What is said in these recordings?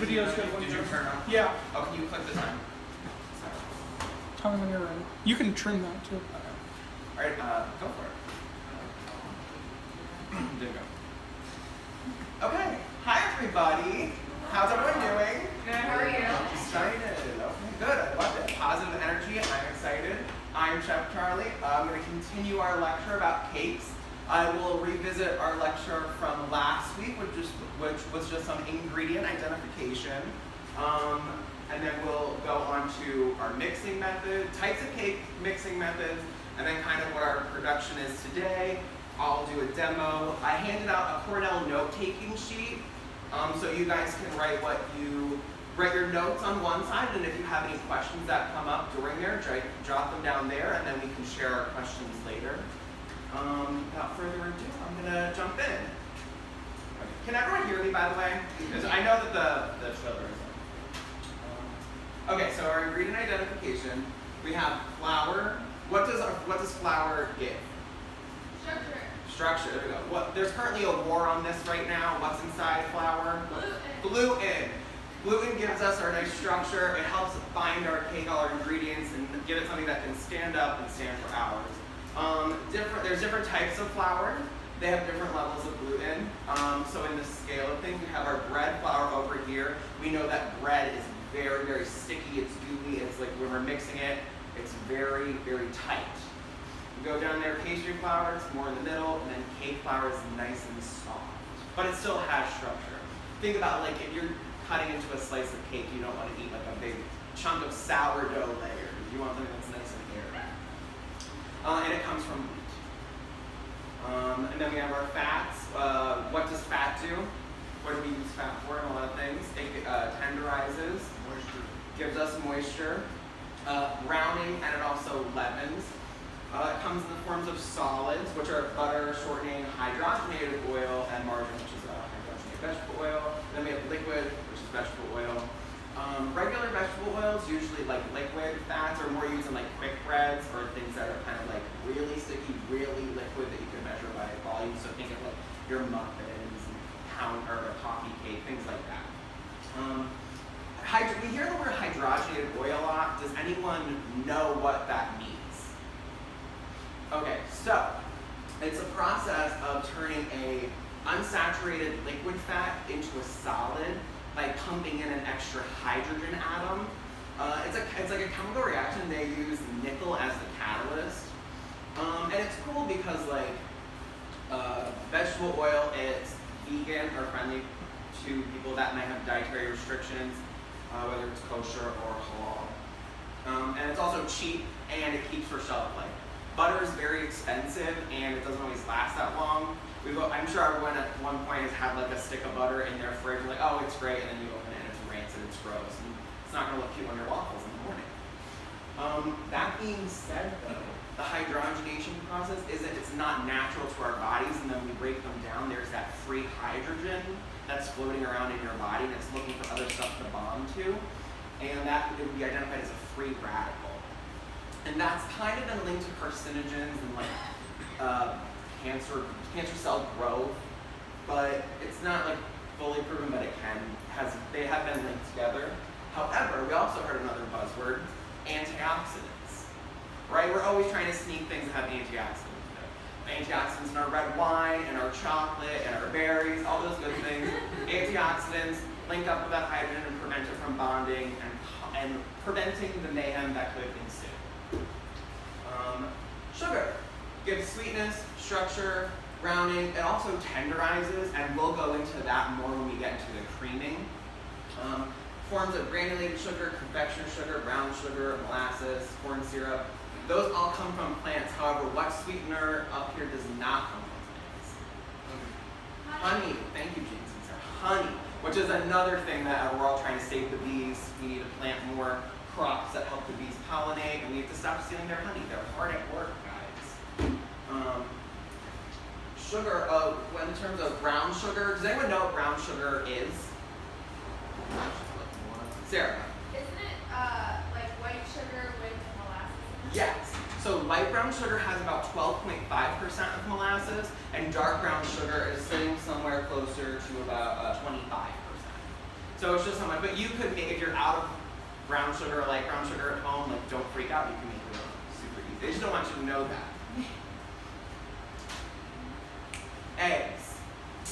video's good. Did you turn on? Yeah. Oh, can you click the time? Tell me when you're ready. You can trim that too. Okay. All right, go for it. Didn't go. Okay. Hi, everybody. How's everyone doing? Good, how are you? Excited. Okay, good. I love it. Positive energy. I'm excited. I'm Chef Charlie. I'm going to continue our lecture about cakes. I will revisit our lecture from last week, which was just on ingredient identification. And then we'll go on to our mixing method, types of cake mixing methods, and then kind of what our production is today. I'll do a demo. I handed out a Cornell note-taking sheet, so you guys can write your notes on one side, and if you have any questions that come up during there, jot them down there, and then we can share our questions later. Without further ado, I'm gonna jump in. Can everyone hear me, by the way? Because I know that the trailer is on. Okay, so our ingredient identification, we have flour. What does flour give? Structure, there we go. There's currently a war on this right now. What's inside flour? Gluten. Gluten gives us our nice structure. It helps bind our cake, all our ingredients, and give it something that can stand up and stand for hours. There's different types of flour. They have different levels of gluten. So in the scale of things, we have our bread flour over here. We know that bread is very, very sticky. It's gooey. It's like when we're mixing it, it's very, very tight. You go down there, pastry flour, it's more in the middle, and then cake flour is nice and soft. But it still has structure. Think about like if you're cutting into a slice of cake, you don't want to eat like a big chunk of sourdough layer. You want something that's nice and airy. And it comes from wheat. And then we have our fats. What does fat do? What do we use fat for in a lot of things? It tenderizes, gives us moisture, browning, and it also leavens. It comes in the forms of solids, which are butter, shortening, hydrogenated oil, and margarine, which is hydrogenated vegetable oil. Then we have liquid, which is vegetable oil. Regular vegetable oils, usually like liquid fats, are more used in like quick breads or things that are kind of like really sticky, really liquid that you can measure by volume. So think of like your muffins, or a coffee cake, things like that. We hear the word hydrogenated oil a lot. Does anyone know what that means? Okay, so it's a process of turning a unsaturated liquid fat into a solid by pumping in an extra hydrogen atom. It's like a chemical reaction. They use nickel as the catalyst. And it's cool because like vegetable oil is vegan or friendly to people that might have dietary restrictions, whether it's kosher or halal. And it's also cheap and it keeps for shelf life. Butter is very expensive and it doesn't always last that long. I'm sure everyone at one point has had like a stick of butter in their fridge and like, oh, it's great, and then you open it and it's rancid, it's gross, and it's not gonna look cute on your waffles in the morning. That being said though, the hydrogenation process it's not natural to our bodies, and then we break them down, there's that free hydrogen that's floating around in your body and it's looking for other stuff to bond to, and that would be identified as a free radical. And that's kind of been linked to carcinogens and like cancer cell growth, but it's not like fully proven, but they have been linked together. However, we also heard another buzzword, antioxidants, right? We're always trying to sneak things that have antioxidants in it. Antioxidants in our red wine, and our chocolate, and our berries, all those good things. Antioxidants link up with that hydrogen and prevent it from bonding and preventing the mayhem that could ensue. Sugar gives sweetness, structure, browning. It also tenderizes, and we'll go into that more when we get into the creaming. Forms of granulated sugar, confectioner sugar, brown sugar, molasses, corn syrup. Those all come from plants. However, what sweetener up here does not come from plants? Honey. Thank you, Jason. Honey, which is another thing that we're all trying to save the bees. We need to plant more crops that help the bees pollinate, and we have to stop stealing their honey. They're hard at work, guys. Sugar, in terms of brown sugar, does anyone know what brown sugar is? Sarah? Isn't it like white sugar with molasses? Yes. So light brown sugar has about 12.5% of molasses, and dark brown sugar is sitting somewhere closer to about 25%. So it's just how much, but you could make, if you're out of brown sugar or light brown sugar at home, like don't freak out, you can make your own super easy. They just don't want you to know that. Eggs.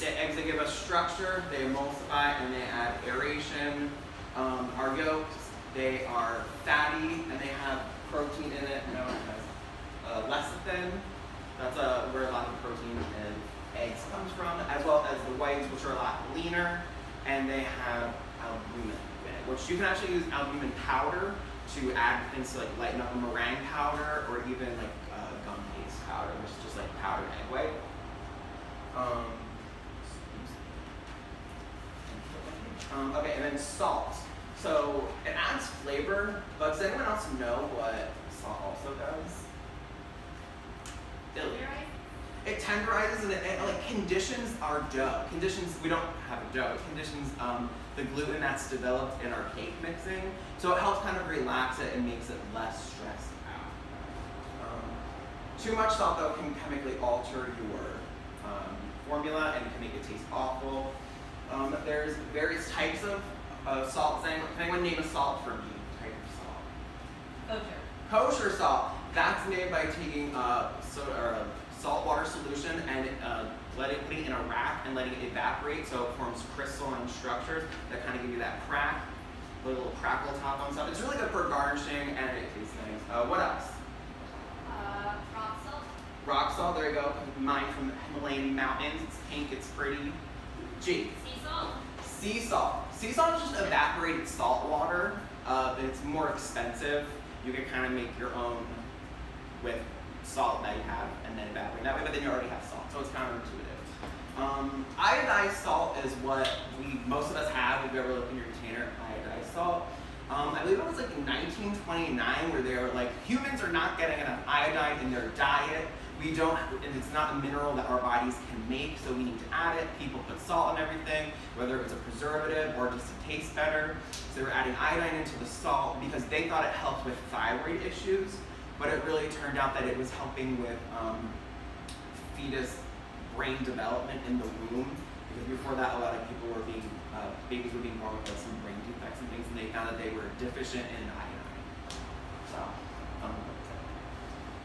The eggs, they give us structure, they emulsify, and they add aeration. Our yolks, they are fatty, and they have protein in it known as lecithin. That's where a lot of the protein in eggs comes from, as well as the whites, which are a lot leaner, and they have albumin in it, which you can actually use albumin powder to add things to like lighten up a meringue powder, or even like gum paste powder, which is just like powdered egg white. Okay, and then salt. So it adds flavor, but does anyone else know what salt also does? It tenderizes and it like conditions our dough. We don't have a dough. It conditions the gluten that's developed in our cake mixing. So it helps kind of relax it and makes it less stressed out. Too much salt though can chemically alter your formula and can make it taste awful. There's various types of salt. Can anyone name a salt for me? Type of salt. Kosher salt. That's made by taking salt water solution and putting it in a rack and letting it evaporate, so it forms crystalline structures that kind of give you that crack, little crackle top on stuff. It's really good for garnishing and it tastes nice. What else? Rock salt. Rock salt, there you go. Mine from the Himalayan mountains. It's pink, it's pretty. G. Sea salt. Sea salt. Sea salt is just evaporated salt water. It's more expensive. You can kind of make your own with salt that you have and then evaporate that way, but then you already have salt, so it's counterintuitive. Iodized salt is what most of us have if you ever look in your container, iodized salt. I believe it was like in 1929 where they were like, humans are not getting enough iodine in their diet. And it's not a mineral that our bodies can make, so we need to add it. People put salt in everything, whether it was a preservative or just to taste better. So they were adding iodine into the salt because they thought it helped with thyroid issues, but it really turned out that it was helping with fetus brain development in the womb, because before that a lot of people were being, babies were being born with like, some brain defects and things, and they found that they were deficient in iodine. So,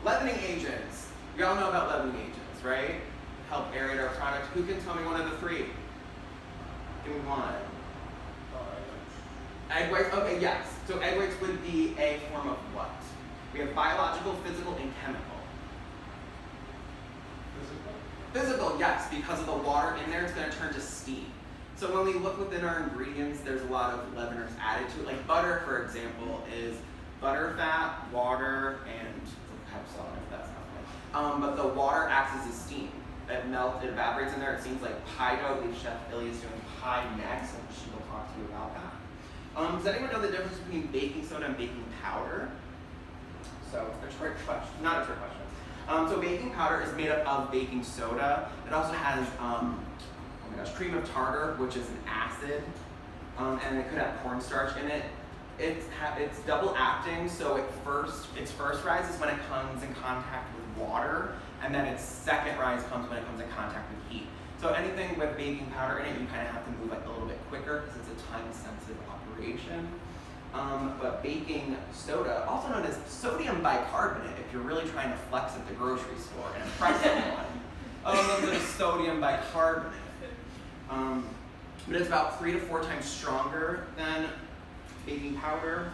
leavening agents. We all know about leavening agents, right? Help aerate our product. Who can tell me one of the three? Give me one. Egg whites, okay, yes. So egg whites would be a form of what? We have biological, physical, and chemical. Physical, yes, because of the water in there, it's going to turn to steam. So when we look within our ingredients, there's a lot of leaveners added to it. Like butter, for example, is butter, fat, water, and salt, if that's not right. But the water acts as a steam. It melts, it evaporates in there. It seems like pie dough. I believe Chef Illy is doing pie next, and she will talk to you about that. Does anyone know the difference between baking soda and baking powder? So, a trick question, not a trick question. So baking powder is made up of baking soda. It also has, cream of tartar, which is an acid, and it could have cornstarch in it. It's double acting, so its first rise is when it comes in contact with water, and then its second rise comes when it comes in contact with heat. So anything with baking powder in it, you kind of have to move like a little bit quicker because it's a time-sensitive operation. But baking soda, also known as sodium bicarbonate, if you're really trying to flex at the grocery store and impress someone, there's sodium bicarbonate. But it's about 3 to 4 times stronger than baking powder,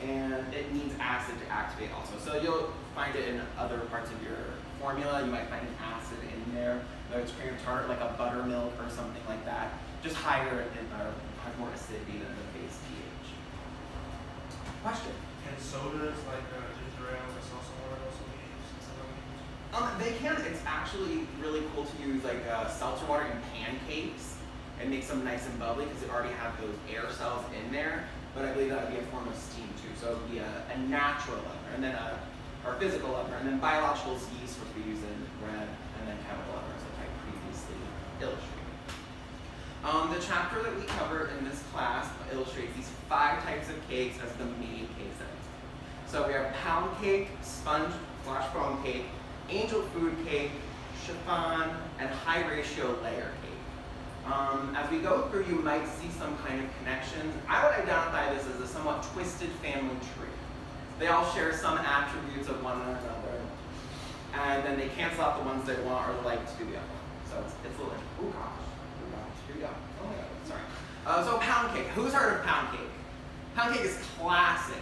and it needs acid to activate also. So you'll find it in other parts of your formula. You might find an acid in there, whether it's cream of tartar, like a buttermilk or something like that. Just higher or have more acidity than the base pH. Question? Can sodas like ginger ale or salsa water also be used? They can. It's actually really cool to use like seltzer water in pancakes and make them nice and bubbly because they already have those air cells in there. But I believe that would be a form of steam too. So it would be a natural leavener, and then or physical leavener, and then biological is yeast, which we use in bread, and then chemical leaveners, which I previously illustrated. The chapter that we covered in this class illustrates these 5 types of cakes as the main cake settings. So we have pound cake, sponge / foam cake, angel food cake, chiffon, and high ratio layer cake. As we go through, you might see some kind of connections. I would identify this as a somewhat twisted family tree. They all share some attributes of one another, and then they cancel out the ones they want or like to do the other. So it's a little, oh gosh, here we go. Oh my god, sorry. So pound cake. Who's heard of pound cake? Pound cake is classic.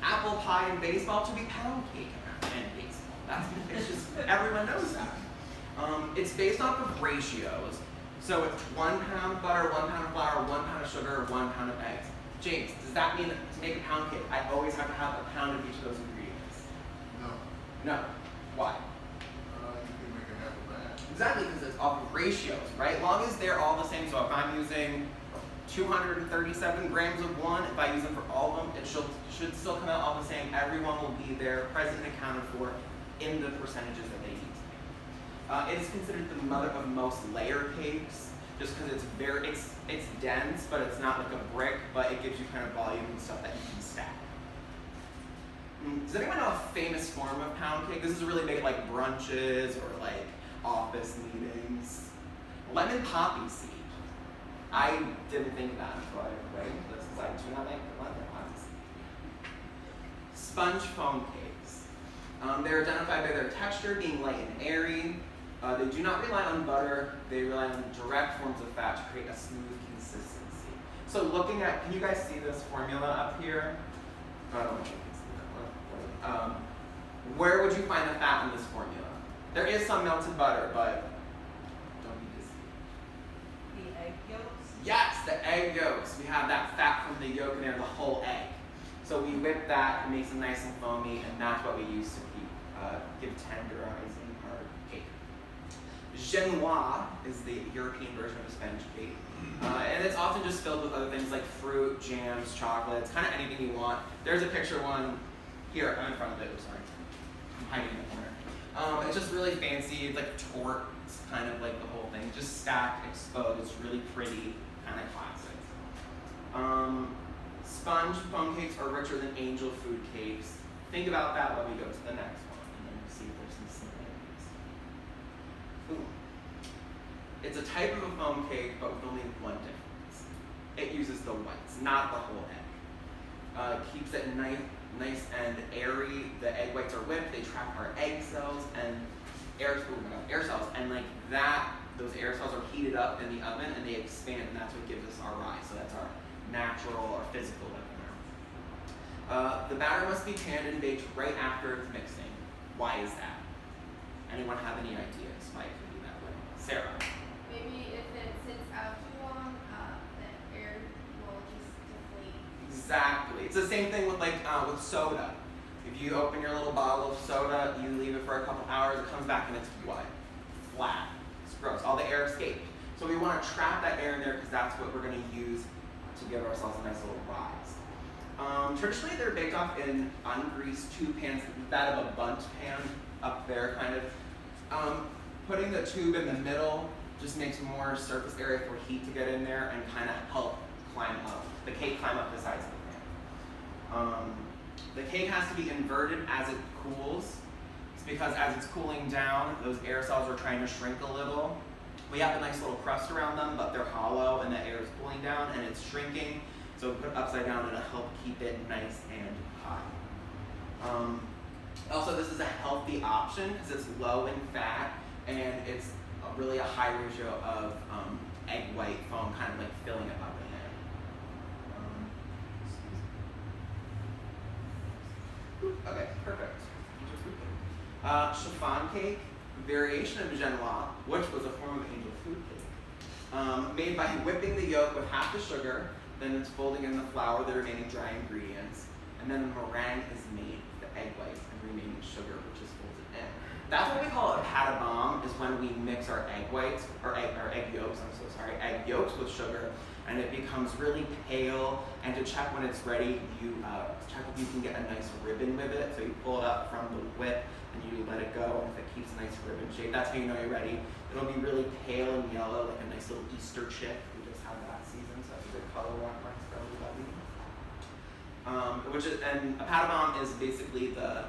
Apple pie in baseball should be pound cake in baseball. It's just, everyone knows that. It's based off of ratios. So it's 1 pound butter, 1 pound of flour, 1 pound of sugar, 1 pound of eggs. James, does that mean that to make a pound cake, I always have to have a pound of each of those ingredients? No. No. Why? You can make a half a batch. Exactly, because it's off of ratios, right? As long as they're all the same, so if I'm using 237 grams of one, if I use them for all of them, it should still come out all the same. Everyone will be there, present and accounted for in the percentages that they need to make. It is considered the mother of most layer cakes, just because it's dense, but it's not like a brick, but it gives you kind of volume and stuff that you can stack. Does anyone know a famous form of pound cake? This is really big at like brunches or like office meetings. Lemon poppy seed. I didn't think that until I read this, because I do not make lemon poppy seed. Sponge foam cakes. They're identified by their texture being light and airy. They do not rely on butter. They rely on direct forms of fat to create a smooth consistency. So looking at, can you guys see this formula up here? I don't know if you can see that one. Where would you find the fat in this formula? There is some melted butter, but don't be deceived. The egg yolks? Yes, the egg yolks. We have that fat from the yolk in there, the whole egg. So we whip that, it makes it nice and foamy, and that's what we use to give tenderizing our cake. Genoise is the European version of a Spanish cake. And it's often just filled with other things like fruit, jams, chocolates, kind of anything you want. There's a picture one here. I'm in front of it. Sorry. I'm hiding in the corner. It's just really fancy. It's like torts, kind of like the whole thing. Just stacked, exposed, really pretty, kind of classic. Sponge foam cakes are richer than angel food cakes. Think about that when we go to the next one, and then we'll see if there's some similarities. Ooh. It's a type of a foam cake, but with only one difference. It uses the whites, not the whole egg. Keeps it nice and airy. The egg whites are whipped. They trap our egg cells and air cells, and like that, those air cells are heated up in the oven and they expand, and that's what gives us our rise. So that's our natural or physical leavener. The batter must be panned and baked right after it's mixing. Why is that? Anyone have any ideas why it could be that way? Sarah. Maybe if it sits out too long, the air will just deflate. Exactly. It's the same thing with with soda. If you open your little bottle of soda, you leave it for a couple hours, it comes back and it's what? Flat. It's gross. All the air escaped. So we want to trap that air in there because that's what we're going to use to give ourselves a nice little rise. Traditionally, they're baked off in ungreased tube pans, that of a bunt pan up there, kind of. Putting the tube in the middle just makes more surface area for heat to get in there and kind of help the cake climb up the sides of the pan. The cake has to be inverted as it cools. It's because as it's cooling down, those air cells are trying to shrink a little. We have a nice little crust around them, but they're hollow and the air is cooling down and it's shrinking. So we put it upside down and it'll help keep it nice and high. Also, this is a healthy option because it's low in fat and it's really a high ratio of egg white foam, kind of like filling it up in it. Okay, perfect. Chiffon cake, variation of genoise, which was a form of angel food cake, made by whipping the yolk with half the sugar, then it's folding in the flour, the remaining dry ingredients, and then the meringue is made with the egg whites and remaining sugar, which is folded in. That's what we call a pat a bomb, is when we mix our egg whites, or egg yolks, egg yolks with sugar, and it becomes really pale. And to check when it's ready, you check if you can get a nice ribbon with it. So you pull it up from the whip and you let it go, and if it keeps a nice ribbon shape, that's how you know you're ready. It'll be really pale and yellow, like a nice little Easter chip. We just had that season, so that's a good color one for everybody. And a pat a bomb is basically the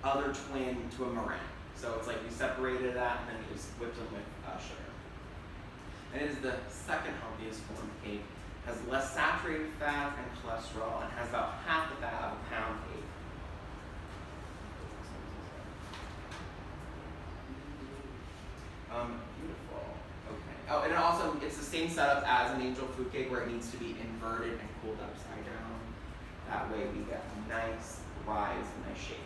other twin to a meringue. So it's like you separated that and then you just whipped them with sugar. and it is the second healthiest form of cake. It has less saturated fat and cholesterol, and has about half the fat of a pound cake. Beautiful. Okay. Oh, and it's the same setup as an angel food cake where it needs to be inverted and cooled upside down. That way we get a nice rise, a nice shape.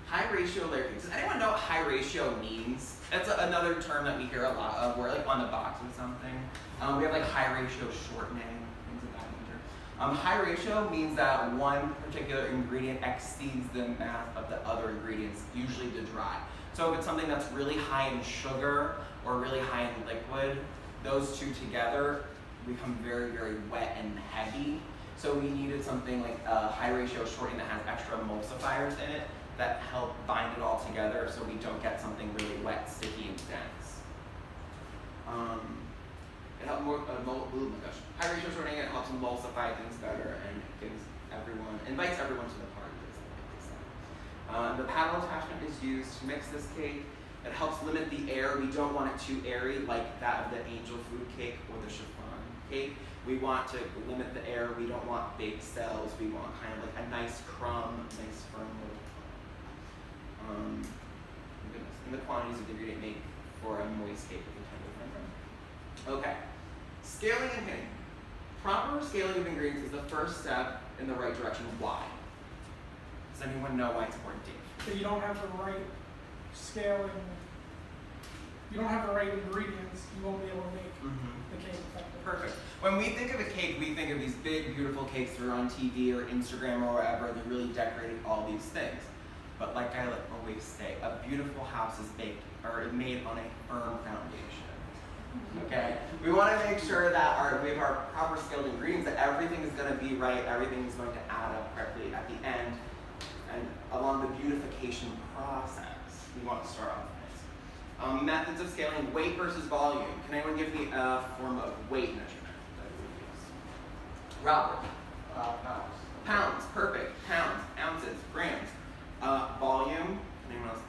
High ratio layer cake. Does anyone know what high ratio means? That's another term that we hear a lot of. We're like on the box of something. We have like high ratio shortening, things of that nature. High ratio means that one particular ingredient exceeds the mass of the other ingredients, usually the dry. So if it's something that's really high in sugar or really high in liquid, those two together become very, very wet and heavy. So we needed something like a high ratio shortening that has extra emulsifiers in it that help bind it all together so we don't get something really wet, sticky, and dense. It helps high ratio shortening, it helps emulsify things better and invites everyone to the party. The paddle attachment is used to mix this cake. It helps limit the air. We don't want it too airy like that of the angel food cake or the chiffon cake. We want to limit the air. We don't want big cells. We want kind of like a nice crumb, nice firm little crumb. And the quantities of the ingredient make for a moist cake with a tender membrane. Okay, scaling and hitting. Proper scaling of ingredients is the first step in the right direction. Why? Does anyone know why it's important, Dave? So you don't have the right scaling, you don't have the right ingredients, you won't be able to make the cake effective. Perfect. When we think of a cake, we think of these big, beautiful cakes that are on TV or Instagram or wherever. They're really decorating all these things. But like I always say, a beautiful house is made on a firm foundation. Okay? We want to make sure that we have our proper scaled ingredients, that everything is going to be right, everything is going to add up correctly at the end. And along the beautification process, we want to start off with this. Methods of scaling, weight versus volume. Can anyone give me a form of weight measurement that we would use? Robert? Pounds. Pounds, perfect. Pounds, ounces, grams. Volume, anyone else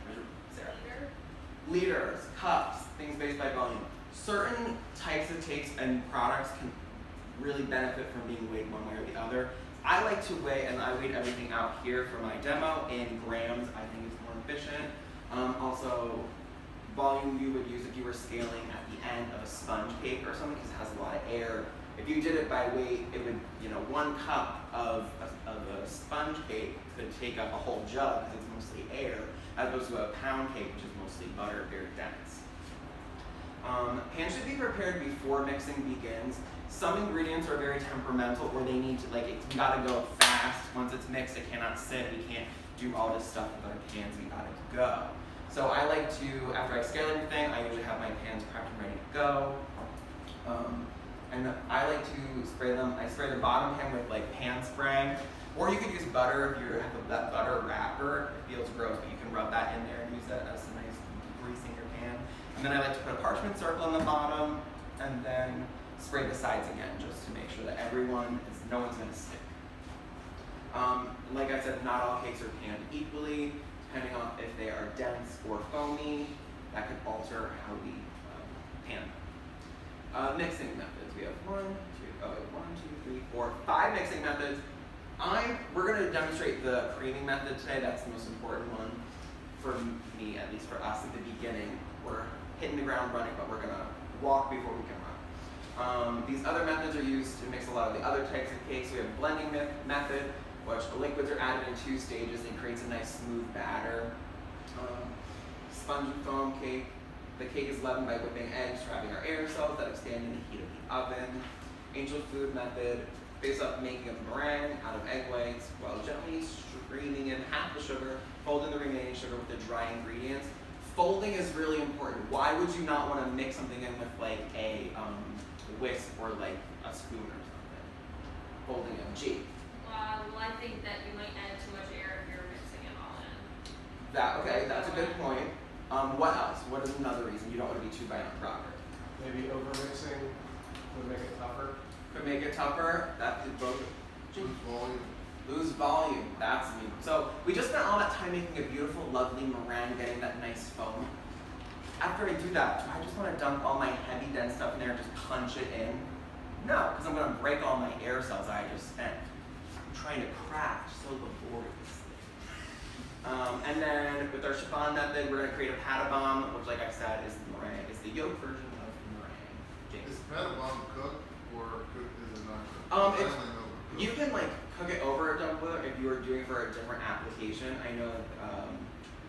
measure? Sarah? Liters, cups, things based by volume. Certain types of cakes and products can really benefit from being weighed one way or the other. I like to weigh, and I weighed everything out here for my demo in grams. I think it's more efficient. Also, volume you would use if you were scaling at the end of a sponge cake or something because it has a lot of air. If you did it by weight, it would, 1 cup of a sponge cake could take up a whole jug because it's mostly air, as opposed to a pound cake, which is mostly butter, very dense. Pans should be prepared before mixing begins. Some ingredients are very temperamental, or they need to, it's gotta go fast. Once it's mixed, it cannot sit. We can't do all this stuff with our pans. We gotta go. So I like to, after I scale everything, I usually have my pans prepped and ready to go. And I like to spray them. I spray the bottom pan with pan spray, or you could use butter if you have that butter wrapper. It feels gross, but you can rub that in there and use that as a nice greasing your pan. And then I like to put a parchment circle on the bottom, and then spray the sides again, just to make sure that no one's gonna stick. Like I said, not all cakes are panned equally, depending on if they are dense or foamy. That could alter how we pan them. Mixing methods. We have 5 mixing methods. We're going to demonstrate the creaming method today. That's the most important one for me, at least for us at the beginning. We're hitting the ground running, but we're going to walk before we can run. These other methods are used to mix a lot of the other types of cakes. We have a blending method, which the liquids are added in 2 stages and creates a nice smooth batter. Sponge and foam cake. The cake is leavened by whipping eggs, trapping our aerosols that expand in the heat of the oven. Angel food method, based off making a meringue out of egg whites while gently streaming in half the sugar, folding the remaining sugar with the dry ingredients. Folding is really important. Why would you not want to mix something in with a whisk or a spoon or something? Folding in. G. Well, I think that you might add too much air if you're mixing it all in. Okay, that's a good point. What else? What is another reason you don't want to be too violent, Robert? Maybe overmixing would make it tougher. Could make it tougher. That could both. Lose volume. Lose volume. That's me. So we just spent all that time making a beautiful, lovely meringue, getting that nice foam. after I do that, do I just want to dump all my heavy, dense stuff in there and just punch it in? No, because I'm going to break all my air cells I just spent. I'm trying to craft so laboriously. And then with our chiffon method, we're going to create a pata bomb, which, like I said, is the meringue. It's the yolk version of the meringue. James. Is pata bomb cooked or is it not cooked? It's, you can like cook it over a dumpling if you were doing for a different application. I know I'm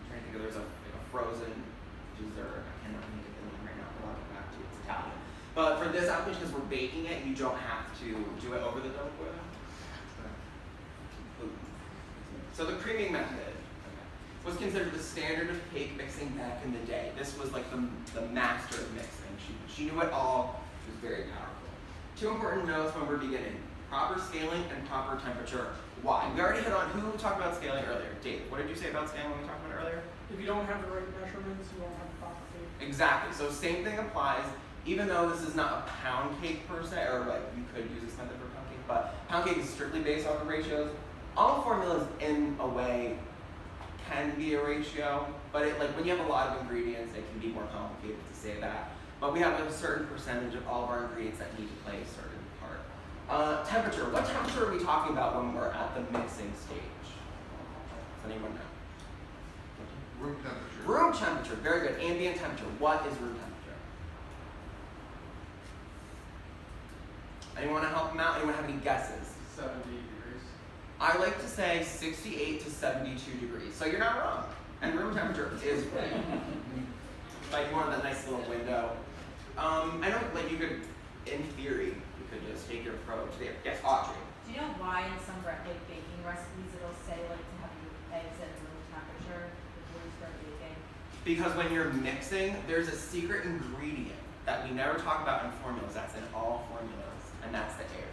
trying to think of there's a frozen dessert. I cannot think of the name right now, but I'll get back to it. It's Italian. But for this application, because we're baking it, you don't have to do it over the dumpling. So the creaming method was considered the standard of cake mixing back in the day. This was like the master of mixing. She knew it all. She was very powerful. Two important notes when we're beginning. Proper scaling and proper temperature. Why? We already hit on who talked about scaling earlier. Dave, what did you say about scaling when we talked about it earlier? If you don't have the right measurements, you won't have the proper cake. Exactly. So same thing applies. Even though this is not a pound cake per se, or like you could use this method for pound cake, but pound cake is strictly based on the ratios. All formulas in a way can be a ratio, but it, like when you have a lot of ingredients, it can be more complicated to say that. But we have a certain percentage of all of our ingredients that need to play a certain part. Temperature. What temperature are we talking about when we're at the mixing stage? Does anyone know? Room temperature. Room temperature. Very good. Ambient temperature. What is room temperature? Anyone want to help them out? Anyone have any guesses? 70 degrees. I like to say 68 to 72 degrees. So you're not wrong. And room temperature is right. Like you want that nice little window. I don't like you could, in theory, you could just take your approach there. Yes, Audrey. Do you know why in some like baking recipes it'll say like to have your eggs at room temperature before you start baking? Because when you're mixing, there's a secret ingredient that we never talk about in formulas. That's in all formulas, and that's the air.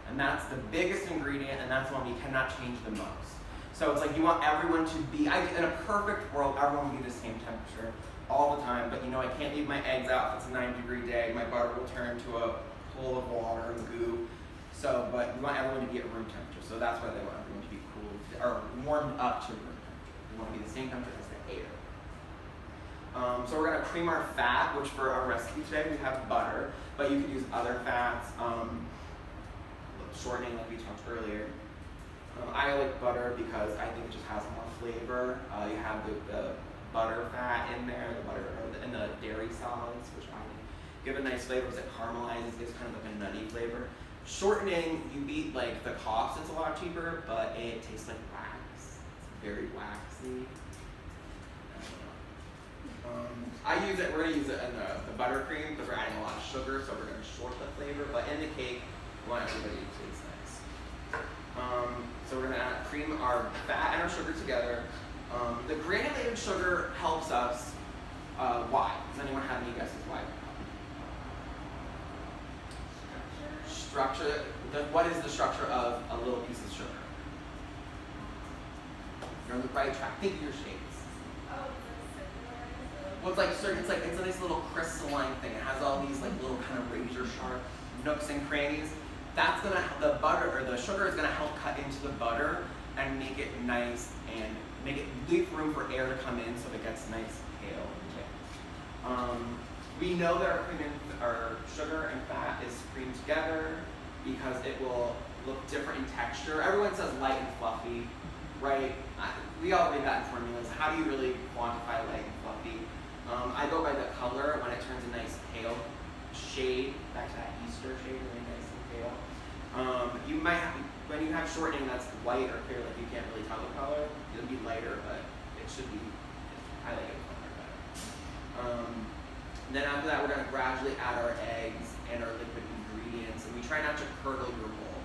And that's the biggest ingredient, and that's the one we cannot change the most. So it's like you want everyone to be, in a perfect world, everyone would be the same temperature all the time, but you know I can't leave my eggs out if it's a 90-degree day. My butter will turn to a pool of water and goo. So, but we want everyone to be at room temperature. So that's why they want everyone to be cooled or warmed up to room temperature. We want to be the same temperature as the air. So we're going to cream our fat, which for our recipe today we have butter, but you could use other fats, shortening like we talked earlier. I like butter because I think it just has more flavor. You have the butter fat in there, the butter and the dairy solids, which I think give a nice flavor as it caramelizes, gives kind of like a nutty flavor. Shortening, you beat like the cost, it's a lot cheaper, but it tastes like wax. It's very waxy. I use it, we're going to use it in the buttercream because we're adding a lot of sugar, so we're going to short the flavor, but in the cake, we want everybody to taste nice. So we're going to cream our fat and our sugar together. The granulated sugar helps us, why? Does anyone have any guesses why? Structure, what is the structure of a little piece of sugar? You're on the right track, think of your shapes. Oh, it's circular. Well, it's a nice little crystalline thing. It has all these like little kind of razor sharp nooks and crannies. That's gonna the butter or the sugar is gonna help cut into the butter and make it nice and make it leave room for air to come in so it gets nice pale and thick. We know that our sugar and fat is creamed together because it will look different in texture. Everyone says light and fluffy, right? We all read that in formulas. How do you really quantify light and fluffy? I go by the color when it turns a nice pale shade, back to that Easter shade, really nice and pale. You might have, when you have shortening that's white or clear, like you can't really tell the color. It'll be lighter, but it should be, I like it color better. Then after that, we're gonna gradually add our eggs and our liquid ingredients, and we try not to curdle your bowl.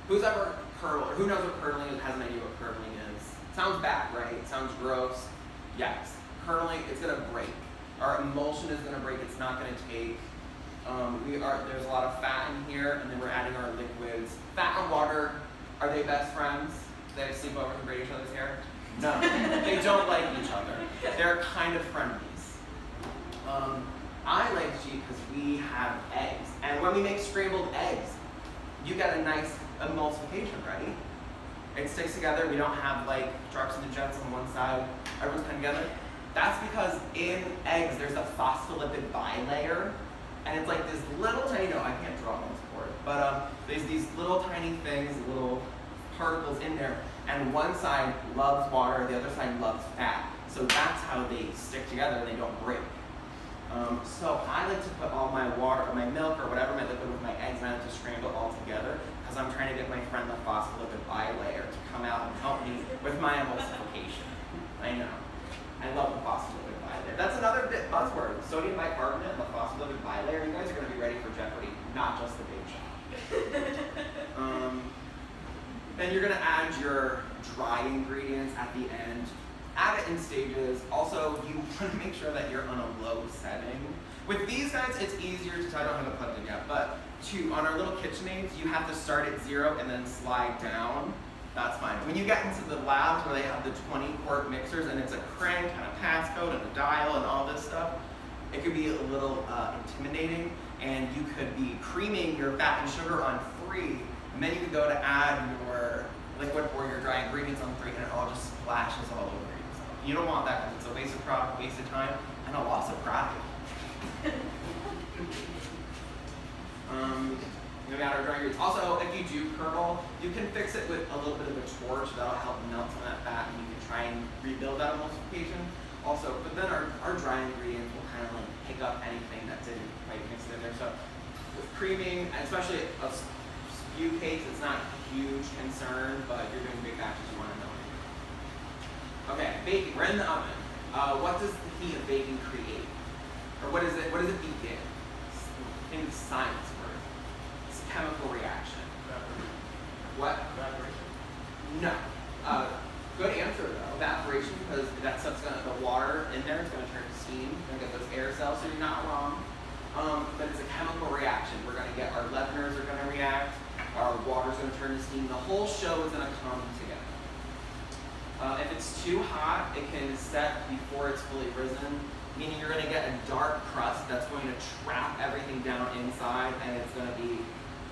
Who's ever curdled, or who knows what curdling is, has an idea what curdling is? Sounds bad, right? It sounds gross. Yes. Curdling, it's gonna break. Our emulsion is gonna break, it's not gonna take. There's a lot of fat in here, and then we're adding our liquids. Fat and water, are they best friends? They have sleepovers and braid each other's hair? No, they don't like each other. They're kind of frenemies. I like G because we have eggs. And when we make scrambled eggs, you get a nice emulsification, right? It sticks together. We don't have like drops and jets on one side. Everyone's kind of together. That's because in eggs there's a phospholipid bilayer, and it's like this little tiny, no, I can't draw this for it, but there's these little tiny things, little particles in there, and one side loves water, the other side loves fat. So that's how they stick together and they don't break. So I like to put all my water, or my milk, or whatever my liquid with my eggs, and I like to scramble it all together, because I'm trying to get my friend the phospholipid bilayer to come out and help me with my emulsification. I know. I love the phospholipid bilayer. That's another buzzword. Sodium bicarbonate and the phospholipid bilayer. You guys are going to be ready for Jeopardy, not just the big shot. Then you're going to add your dry ingredients at the end. Add it in stages. Also, you want to make sure that you're on a low setting. With these guys, it's easier to, I don't have it plugged in yet, but on our little KitchenAids, you have to start at 0 and then slide down. That's fine. When you get into the labs where they have the 20-quart mixers and it's a crank and a passcode and a dial and all this stuff, it could be a little intimidating, and you could be creaming your fat and sugar on 3, and then you could go to add your liquid or your dry ingredients on 3, and it all just splashes all over you. So you don't want that because it's a waste of product, waste of time, and a loss of pride. We got our dry ingredients. Also, if you do curdle, you can fix it with a little bit of a torch. That'll help melt some of that fat, and you can try and rebuild that emulsification. Also, but then our dry ingredients will kind of like pick up anything that didn't quite mix in there. So with creaming, especially a few cakes, it's not a huge concern, but if you're doing big batches, you want to know. Okay, baking. We're in the oven. What does the heat of baking create? Or what does it begin? Think science word. It's a chemical reaction. What? Evaporation. No. Good answer though. Evaporation, because that stuff's gonna, the water in there is gonna turn to steam. You're gonna get those air cells, so you're not wrong. But it's a chemical reaction. We're gonna get our leaveners are gonna react. Our water's gonna turn to steam. The whole show is gonna come together. If it's too hot, it can set before it's fully risen, meaning you're going to get a dark crust that's going to trap everything down inside, and it's going to be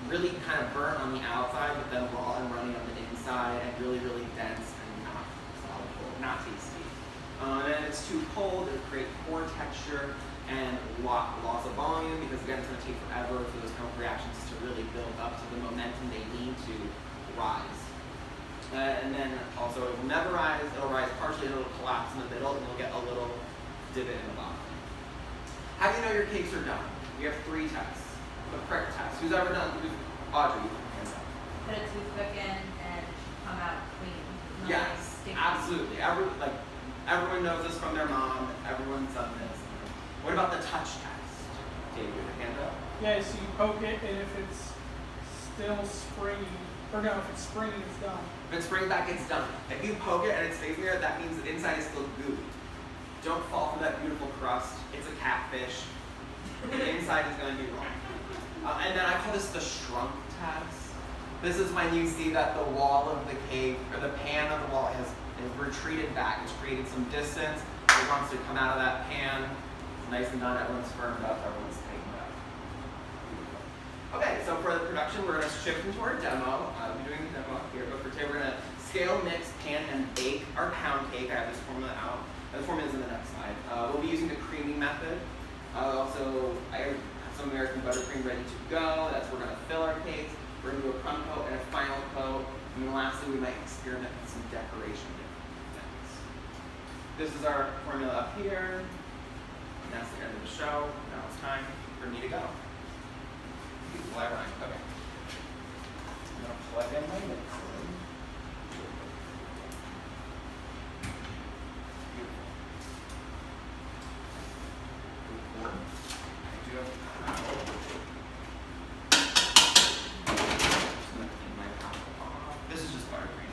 really kind of burnt on the outside, but then raw and runny on the inside, and really, really dense and not soluble, not tasty. And if it's too cold, it'll create poor texture and loss of volume, because again, it's going to take forever for those chemical reactions to really build up to the momentum they need to rise. And then also it will never rise, it'll rise partially, it'll collapse in the middle, and you'll get a little divot in the bottom. How do you know your cakes are done? We have 3 tests. The prick test. Who's ever done? Audrey, you can hands up. Put a toothpick in and it should come out clean. Not Yes, like sticky. absolutely. Everyone knows this from their mom. Everyone's done this. What about the touch test? Dave, you have your hand up. Yeah, so you poke it, and if it's still springy, or no, if it's springy, it's done. If it springs back, it's done. If you poke it and it stays there, that means the inside is still gooey. Don't fall for that beautiful crust. It's a catfish. The inside is going to be wrong. And then I call this the shrunk test. This is when you see that the wall of the cake, or the pan of the wall is retreated back. It's created some distance. It wants to come out of that pan. It's nice and done. Everyone's firmed up. Everyone's tightened up. Okay, so for the production, we're going to shift into our demo. I'll be doing the demo up here, but for today, we're going to scale, mix, pan, and bake our pound cake. I have this formula out. The formula is in the next slide. We'll be using the creaming method. Also, I have some American buttercream ready to go. That's where we're going to fill our cakes. We're going to do a crumb coat and a final coat. And then lastly, we might experiment with some decoration different things. This is our formula up here. And that's the end of the show. Now it's time for me to go. Well, I rhyme. Okay. I'm going to plug in my mixer. This is just buttercream.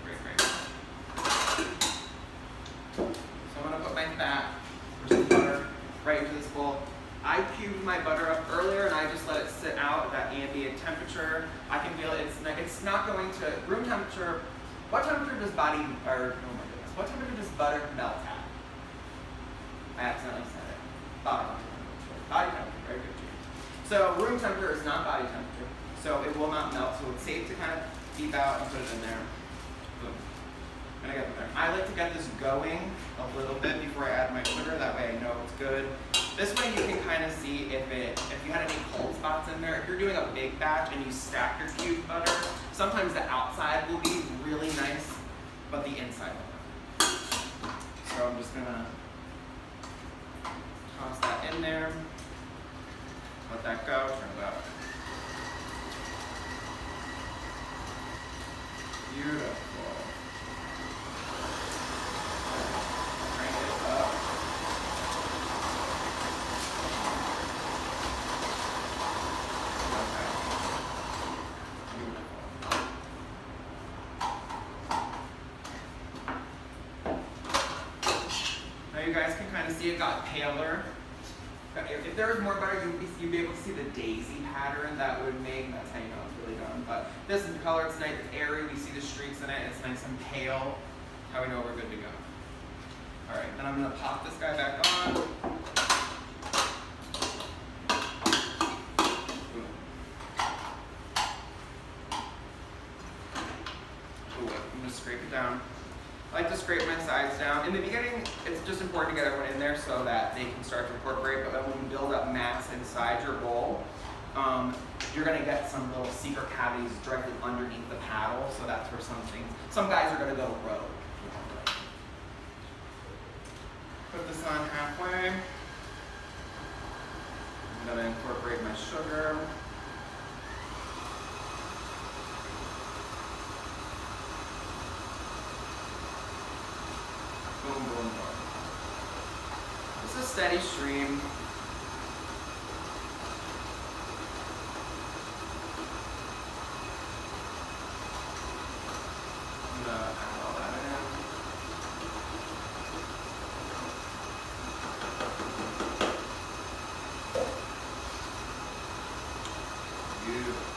Great. So I'm going to put my fat, or some butter, right into this bowl. I cubed my butter up earlier, and I just let it sit out at that ambient temperature. I can feel it. It's not going to room temperature. What temperature does what temperature does butter melt at? I accidentally said it. Body temperature. Very good. So room temperature is not body temperature. so it will not melt. So it's safe to kind of beep out and put it in there. Boom. And I get it there. I like to get this going a little bit before I add my sugar. That way I know it's good. This way you can kind of see if you had any cold spots in there. If you're doing a big batch and you stack your cube butter, sometimes the outside will be really nice, but the inside will not. So I'm just gonna toss that in there. Let that go, turn it up. Beautiful. Crank it up. Okay. Beautiful. Now you guys can kind of see it got paler. If there was more butter, you'd be able to see the daisy pattern that would make. That's how you know it's really done. But this is the color. It's nice, it's airy. We see the streaks in it. It's nice and pale. How we know we're good to go. All right, then I'm gonna pop this guy back on. Boom. Ooh, I'm gonna scrape it down. I like to scrape my sides down. In the beginning, it's just important to get everyone in there so that they can start to incorporate, but then when you build up mass inside your bowl, you're gonna get some little secret cavities directly underneath the paddle, so that's where some guys are gonna go rogue. Put this on halfway. I'm gonna incorporate my sugar. Boom, boom, boom. It's a steady stream. I'm gonna add all that in. Beautiful.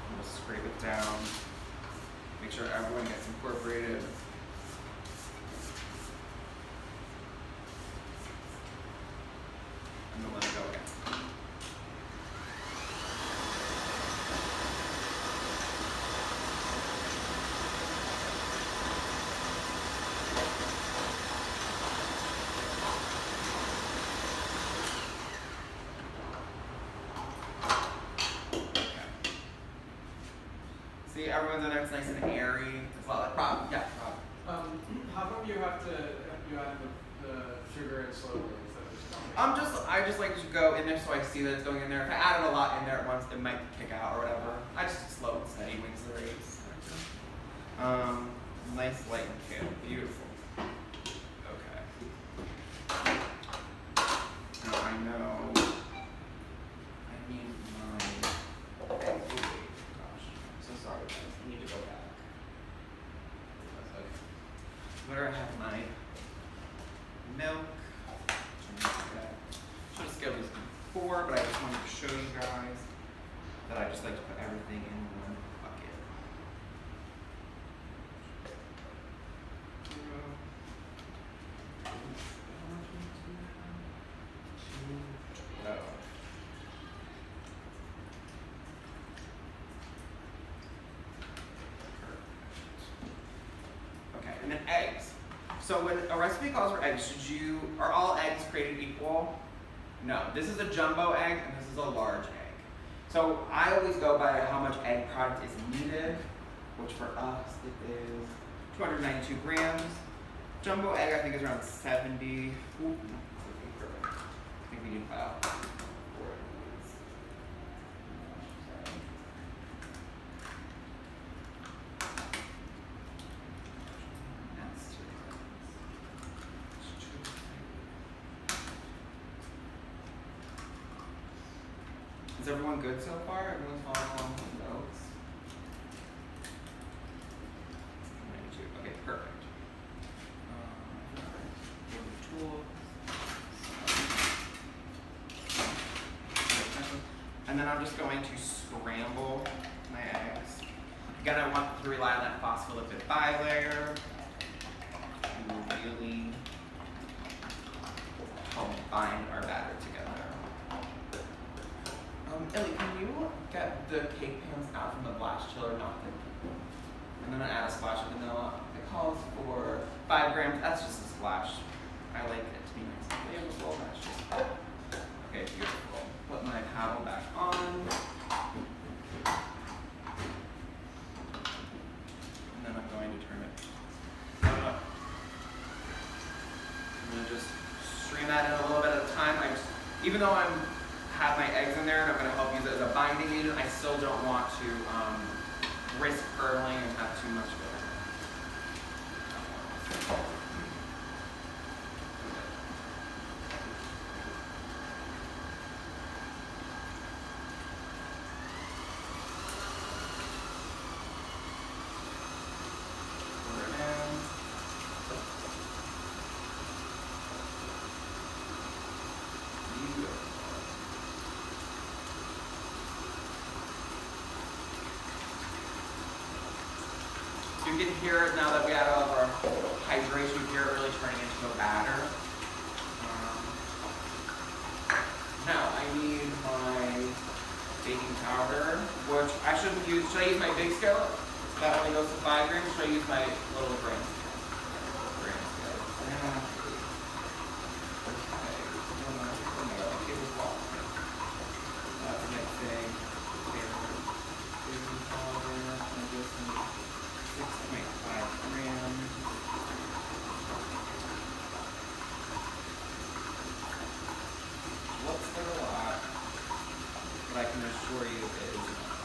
I'm gonna scrape it down. Make sure everyone gets incorporated. And then let it go again. See, everyone's in there, it's nice and airy. It's a lot like Rob. Yeah, Rob. How come you have to add the sugar in slowly instead of just I just like to go in there so I see that it's going in there. If I added a lot in there at once, it might kick out or whatever. I just slow and steady wins the race. Nice light and candle, beautiful. Okay. Now I know I need my. Oh, wait, gosh, I'm so sorry guys. I need to go back. That's okay. Where I have my milk. Should have scaled this before, but I just wanted to show you guys that I just like to put everything in one bucket. Okay, and then eggs. So when a recipe calls for eggs, are all eggs created equal? No, this is a jumbo egg and this is a large egg. So I always go by how much egg product is needed, which for us it is 292 grams. Jumbo egg I think is around 70. Ooh, I think we need about 4 of these. Is everyone good so far? Everyone's following along with the notes? 92. Okay, perfect. And then I'm just going to scramble my eggs. Again, I want to rely on that phospholipid bilayer to really help bind our batter together. Ellie, can you get the cake pans out from the blast chiller, not the. And then add a splash of vanilla. It calls for 5 grams. That's just a splash. I like it to be nice and flavorful. That's just. Okay, beautiful. Put my paddle back on. And then I'm going to turn it up. I'm going to just stream that in a little bit at a time. Even though I'm have my eggs in there and I'm going to help use it as a binding agent, I still don't want to risk curdling and have too much of it. You can hear it now that we add all of our hydration, you hear it really turning into a batter. Now I need my baking powder, which I shouldn't use. Should I use my big scale? That only goes to 5 grams. Should I use my little gram scale? Yeah. That's mixing. 6.5 grams. Looks like a lot, but I can assure you it is not.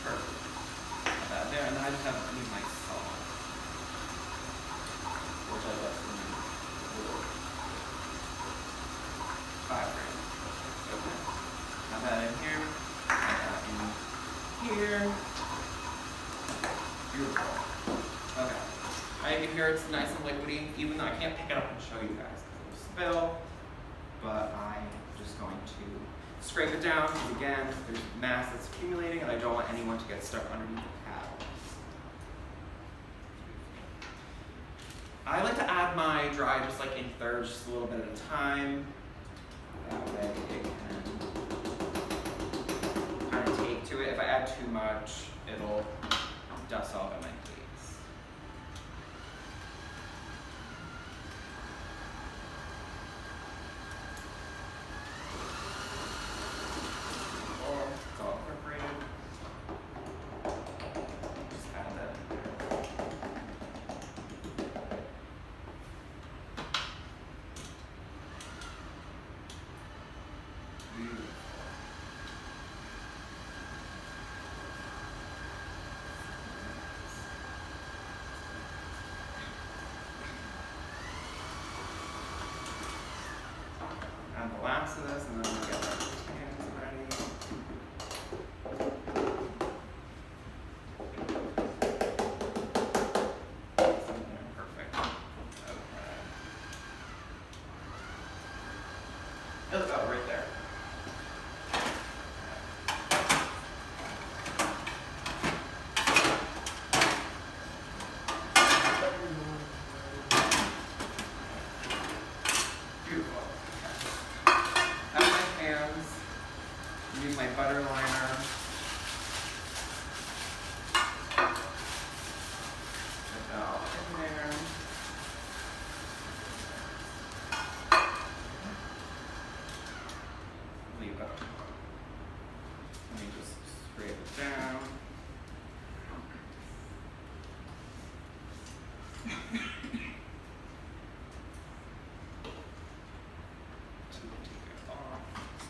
Perfect. Put that there, and then I just have to need my salt, which I love to use. 5 grams. Okay. Have that in here. Have that in here. Beautiful. Okay. I can hear it's nice and liquidy, even though I can't pick it up and show you guys because it'll spill. But I'm just going to scrape it down because again, there's mass that's accumulating and I don't want anyone to get stuck underneath the paddle. I like to add my dry just like in thirds, just a little bit at a time. That way it can kind of take to it. If I add too much, it'll dust off at my face. It's all incorporated. Just add that in there. Beautiful. Add the last of this, and then we'll get our pans ready. Perfect. Okay. It'll go right there. Beautiful. Have my pans. Use my butter liner. Put that all in there. Leave it. Let me just scrape it down.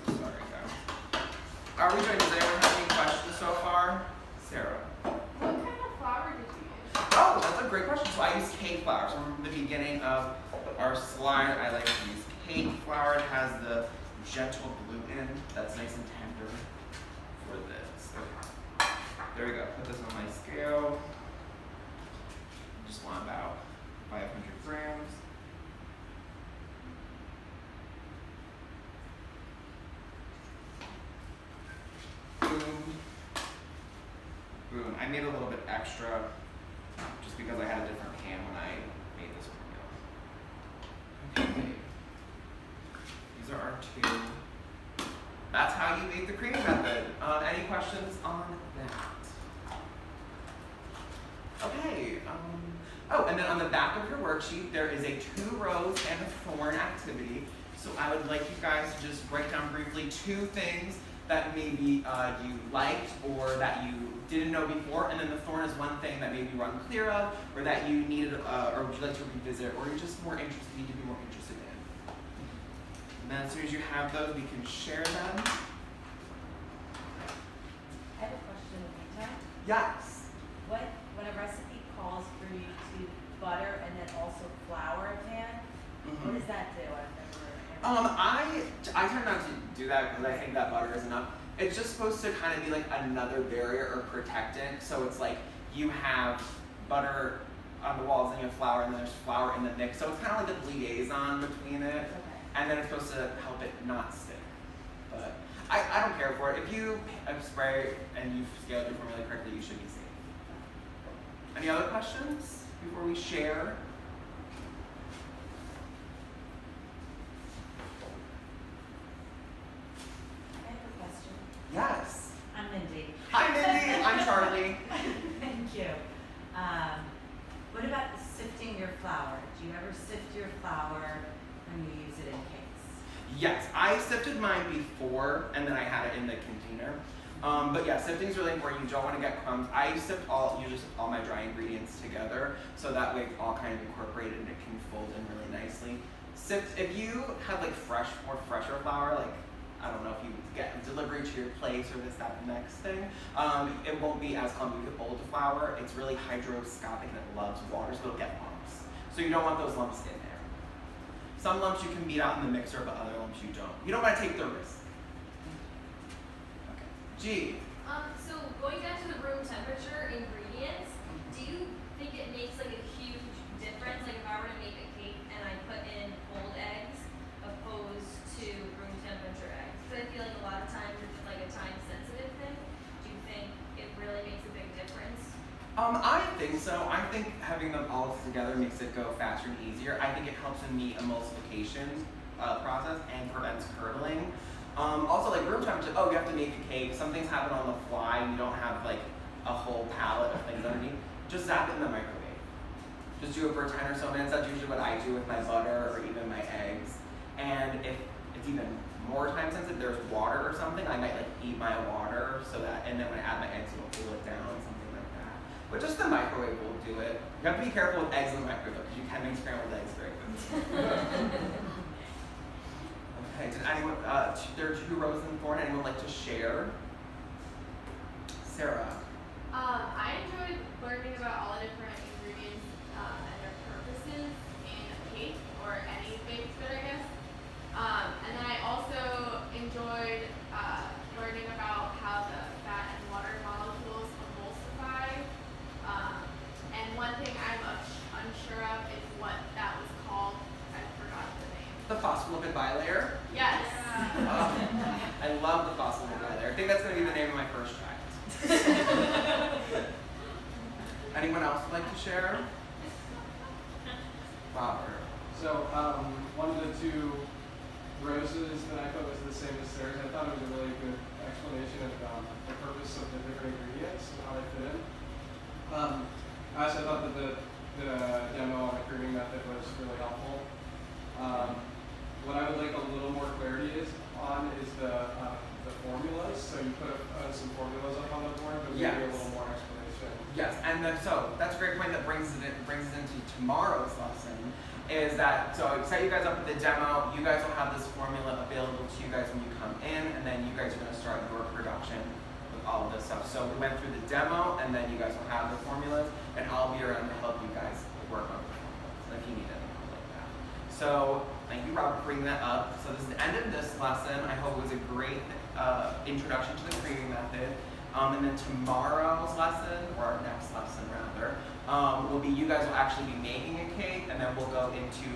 So sorry, guys. How are we doing? Does anyone have any questions so far? Sarah. What kind of flour did you use? Oh, that's a great question. So I use cake flour. So from the beginning of our slide, I like to use cake flour. It has the gentle gluten that's nice and tender for this. Okay. There we go. Put this on my scale. Just want about 500 grams. Boom. Boom. I made a little bit extra just because I had a different pan when I made this formula. Okay. These are our two. That's how you make the creaming method. Any questions on that? Okay. Oh, and then on the back of your worksheet, there is a 2 rows and a thorn activity. So I would like you guys to just write down briefly 2 things that maybe you liked or that you didn't know before, and then the thorn is one thing that maybe you're unclear of, or that you needed, or would you like to revisit, or you're just more interested, need to be more interested in. And then as soon as you have those, we can share them. I have a question, Rita. Yes. When a recipe calls for you to butter and then also flour a pan, what does that do? I try not to do that because I think that butter is enough. It's just supposed to kind of be like another barrier or protectant. So it's like you have butter on the walls and you have flour and then there's flour in the mix. So it's kind of like the liaison between it. Okay. And then it's supposed to help it not stick. But I don't care for it. If you spray and you've scaled your formula correctly, you should be safe. Any other questions before we share? Yes. I'm Mindy. Hi, Mindy. I'm Charlie. Thank you. What about sifting your flour? Do you ever sift your flour when you use it in cakes? Yes, I sifted mine before, and then I had it in the container. But yeah, sifting is really important. You don't want to get crumbs. I usually sift all my dry ingredients together, so that way it's all kind of incorporated and it can fold in really nicely. If you have like more fresher flour, like I don't know if you get delivery to your place or this, that, the next thing, it won't be as clumpy. With old flour, it's really hygroscopic and it loves water, so it'll get lumps. So you don't want those lumps in there. Some lumps you can beat out in the mixer, but other lumps you don't. You don't want to take the risk. Okay. G. So going back to the room temperature ingredients, do you think it makes like a huge difference? Like if I were to make a cake and I put in cold eggs opposed to room temperature eggs? Because I feel like a lot of times it's like a time sensitive thing. Do you think it really makes a big difference? I think so. I think having them all together makes it go faster and easier. I think it helps in the emulsification process and prevents curdling. Also, like room temperature, you have to make a cake. Some things happen on the fly. You don't have like a whole palette of things underneath. Just zap it in the microwave. Just do it for 10 or so minutes. That's usually what I do with my butter or even my eggs. And if it's even more time sensitive, there's water or something, I might like eat my water so that, and then when I add my eggs, it'll cool it down, something like that. But just the microwave will do it. You have to be careful with eggs in the microwave because you can make scrambled eggs very quickly. Okay, did anyone, there are 2 rows in the thorn, anyone like to share? Sarah. I enjoyed learning about all the different ingredients and their purposes in a cake or any baked good, I guess. And then I also enjoyed learning about how the fat and water molecules emulsify. And one thing I'm unsure of is what that was called. I forgot the name. The phospholipid bilayer. Yes. I love the phospholipid bilayer. I think that's going to be the name of my first child. Anyone else would like to share? Robert. So one of the 2 roses that I thought was the same as Sarah's. I thought it was a really good explanation of the purpose of the different ingredients and how they fit in. I also thought that the demo on the creaming method was really helpful. What I would like a little more clarity on is the formulas. So you put some formulas up on the board, but maybe a little more explanation. Yes, and so that's a great point that brings us into tomorrow's lesson. Is that, so I set you guys up with the demo, you guys will have this formula available to you guys when you come in, and then you guys are going to start your production with all of this stuff. So we went through the demo, and then you guys will have the formulas, and I'll be around to help you guys work on the formulas if you need anything like that. So thank you, Robert, for bringing that up. So this is the end of this lesson. I hope it was a great introduction to the creaming method. And then tomorrow's lesson, or our next lesson rather, will be you guys will actually be making a cake, and then we'll go into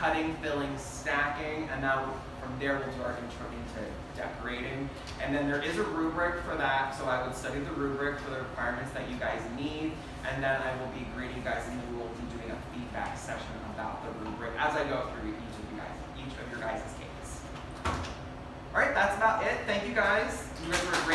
cutting, filling, stacking, and now from there we'll do our intro into decorating. And then there is a rubric for that, so I would study the rubric for the requirements that you guys need, and then I will be grading you guys, and then we will be doing a feedback session about the rubric as I go through each of your guys' cakes. All right, that's about it. Thank you guys. You guys were great.